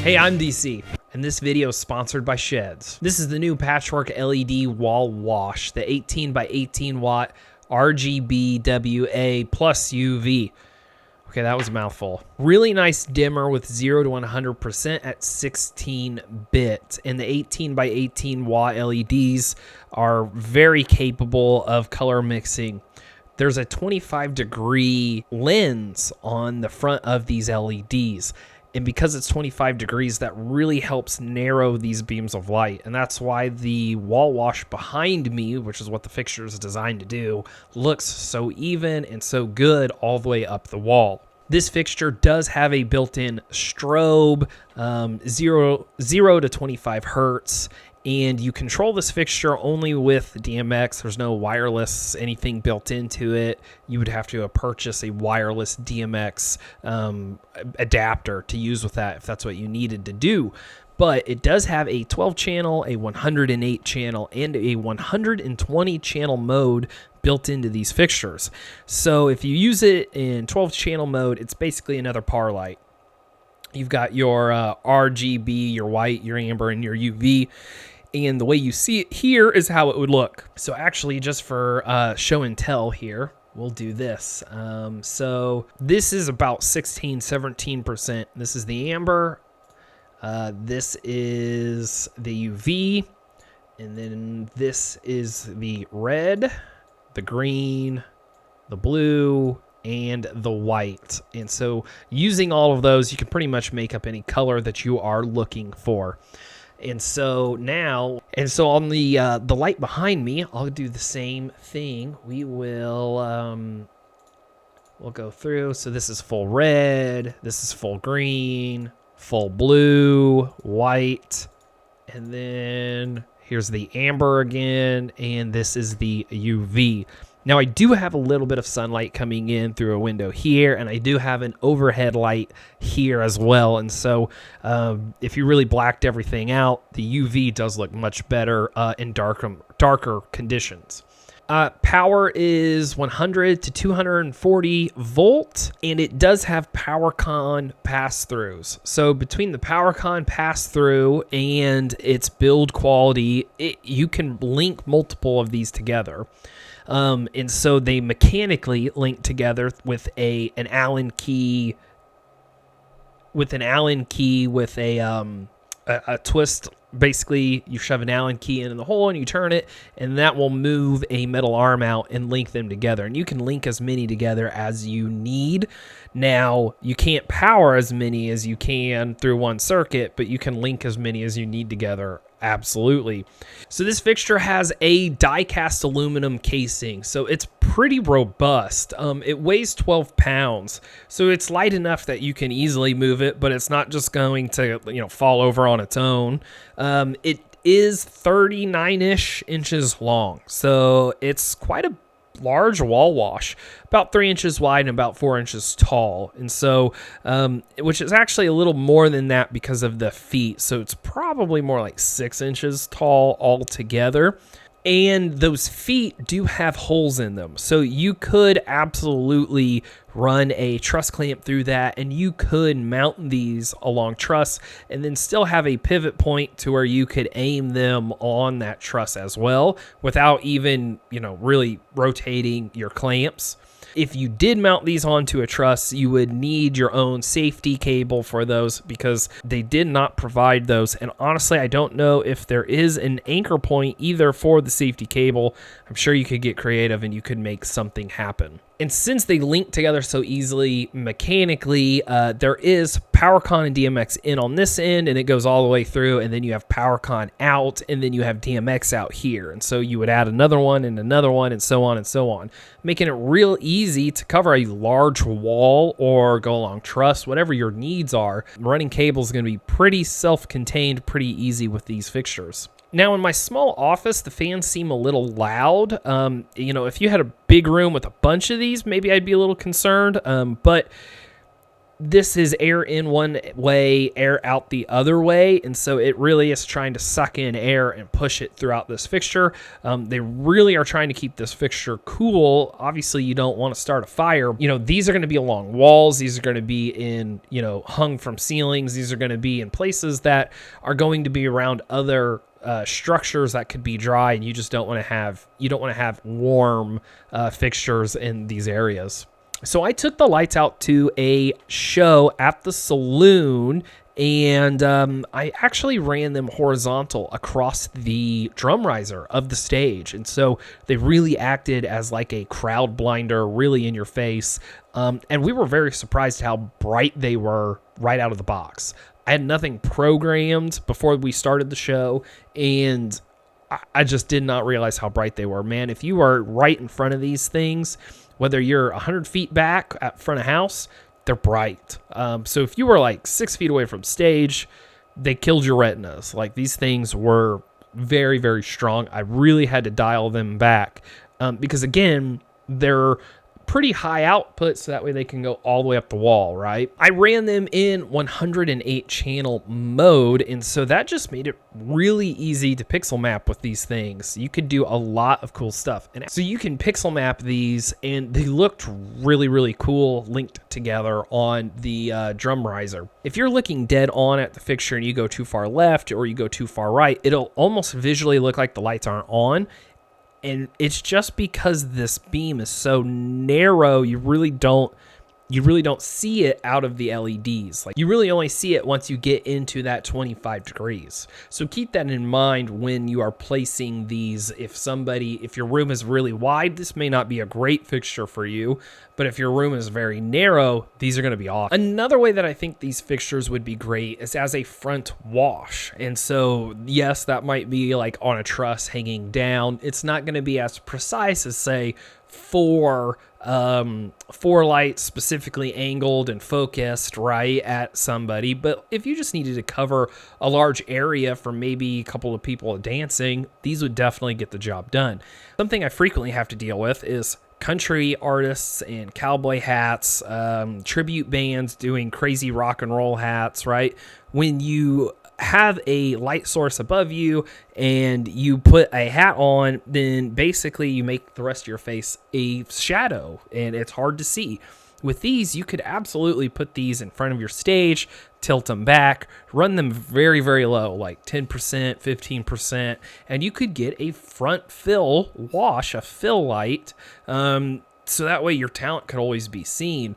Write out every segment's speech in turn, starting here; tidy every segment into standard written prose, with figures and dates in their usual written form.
Hey, I'm DC, and this video is sponsored by SHEHDS. This is the new Patchwork LED wall wash, the 18 by 18 watt RGB WA plus UV. Okay, that was a mouthful. Really nice dimmer with 0 to 100% at 16-bit. And the 18 by 18 watt LEDs are very capable of color mixing. There's a 25-degree lens on the front of these LEDs. And because it's 25 degrees, that really helps narrow these beams of light. And that's why the wall wash behind me, which is what the fixture is designed to do, looks so even and so good all the way up the wall. This fixture does have a built-in strobe, 0 to 25 hertz, and you control this fixture only with DMX. There's no wireless anything built into it. You would have to purchase a wireless DMX adapter to use with that if that's what you needed to do. But it does have a 12-channel, a 108-channel, and a 120-channel mode built into these fixtures. So if you use it in 12-channel mode, it's basically another par light. You've got your RGB, your white, your amber, and your UV. And the way you see it here is how it would look. So actually, just for show and tell here, we'll do this. So this is about 16-17%. This is the amber. This is the UV. And then this is the red, the green, the blue, and the white. And so using all of those, you can pretty much make up any color that you are looking for. And so now, on the light behind me, I'll do the same thing. We will, we'll go through. So this is full red, this is full green, full blue, white, and then here's the amber again, and this is the UV. Now, I do have a little bit of sunlight coming in through a window here, and I do have an overhead light here as well. And so if you really blacked everything out, the UV does look much better in darker conditions. Power is 100 to 240 volt, and it does have PowerCon pass-throughs. So between the PowerCon pass-through and its build quality, you can link multiple of these together. And so they mechanically link together with an Allen key, with a twist. Basically, you shove an Allen key in the hole and you turn it, and that will move a metal arm out and link them together. And you can link as many together as you need. Now, you can't power as many as you can through one circuit, but you can link as many as you need together. Absolutely. So this fixture has a die-cast aluminum casing, so it's pretty robust. It weighs 12 pounds, so it's light enough that you can easily move it, but it's not just going to, fall over on its own. It is 39-ish inches long, so it's quite a large wall wash, about 3 inches wide and about 4 inches tall. And so, which is actually a little more than that because of the feet. So it's probably more like 6 inches tall altogether. And those feet do have holes in them. So you could absolutely run a truss clamp through that, and you could mount these along truss and then still have a pivot point to where you could aim them on that truss as well without even, really rotating your clamps. If you did mount these onto a truss, you would need your own safety cable for those because they did not provide those. And honestly, I don't know if there is an anchor point either for the safety cable. I'm sure you could get creative and you could make something happen. And since they link together so easily mechanically, there is PowerCon and DMX in on this end, and it goes all the way through, and then you have PowerCon out, and then you have DMX out here. And so you would add another one, and so on and so on, making it real easy to cover a large wall or go along truss, whatever your needs are. Running cable is going to be pretty self-contained, pretty easy with these fixtures. Now, in my small office, the fans seem a little loud. If you had a big room with a bunch of these, maybe I'd be a little concerned. But this is air in one way, air out the other way, and so it really is trying to suck in air and push it throughout this fixture. They really are trying to keep this fixture cool. Obviously, you don't want to start a fire. You know, these are going to be along walls. These are going to be in, you know, hung from ceilings. These are going to be in places that are going to be around other structures that could be dry, and you just don't want to have warm fixtures in these areas. So I took the lights out to a show at the saloon, and I actually ran them horizontal across the drum riser of the stage. And so they really acted as like a crowd blinder, really in your face. And we were very surprised how bright they were right out of the box. I had nothing programmed before we started the show, and I just did not realize how bright they were. Man, if you are right in front of these things, whether you're 100 feet back at front of house, they're bright. So if you were like 6 feet away from stage, they killed your retinas. Like, these things were very, very strong. I really had to dial them back because, again, they're pretty high output, so that way they can go all the way up the wall, right? I ran them in 108 channel mode, and so that just made it really easy to pixel map with these things. You could do a lot of cool stuff. And so you can pixel map these, and they looked really, really cool linked together on the drum riser. If you're looking dead on at the fixture and you go too far left or you go too far right, it'll almost visually look like the lights aren't on. And it's just because this beam is so narrow, you really don't see it out of the LEDs. Like, you really only see it once you get into that 25 degrees. So keep that in mind when you are placing these. If your room is really wide, this may not be a great fixture for you, but if your room is very narrow, these are going to be awesome. Another way that I think these fixtures would be great is as a front wash. And so, yes, that might be like on a truss hanging down. It's not going to be as precise as, say, four lights specifically angled and focused right at somebody. But if you just needed to cover a large area for maybe a couple of people dancing, these would definitely get the job done. Something I frequently have to deal with is country artists and cowboy hats, tribute bands doing crazy rock and roll hats, right? When you have a light source above you and you put a hat on, then basically you make the rest of your face a shadow and it's hard to see. With these, you could absolutely put these in front of your stage, tilt them back, run them very, very low, like 10%, 15%, and you could get a front fill wash, a fill light, so that way your talent could always be seen.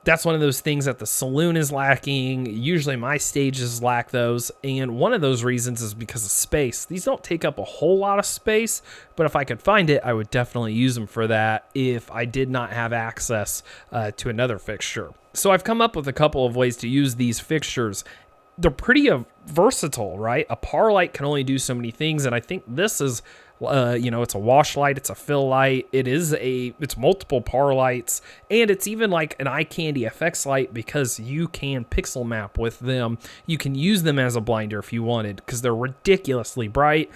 That's one of those things that the saloon is lacking. Usually my stages lack those, and one of those reasons is because of space. These don't take up a whole lot of space, but if I could find it, I would definitely use them for that if I did not have access to another fixture. So I've come up with a couple of ways to use these fixtures. They're pretty versatile, right? A par light can only do so many things, and I think this is it's a wash light, it's a fill light, it's multiple par lights, and it's even like an eye candy effects light because you can pixel map with them. You can use them as a blinder if you wanted because they're ridiculously bright.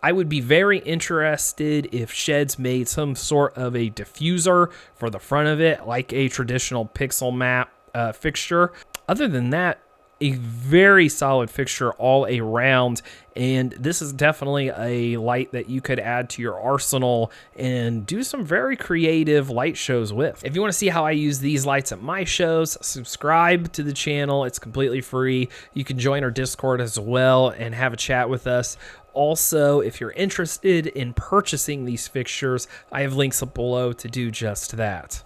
I would be very interested if SHEHDS made some sort of a diffuser for the front of it, like a traditional pixel map fixture. Other than that, a very solid fixture all around, and this is definitely a light that you could add to your arsenal and do some very creative light shows with. If you want to see how I use these lights at my shows, subscribe to the channel. It's completely free. You can join our Discord as well and have a chat with us. Also, if you're interested in purchasing these fixtures, I have links up below to do just that.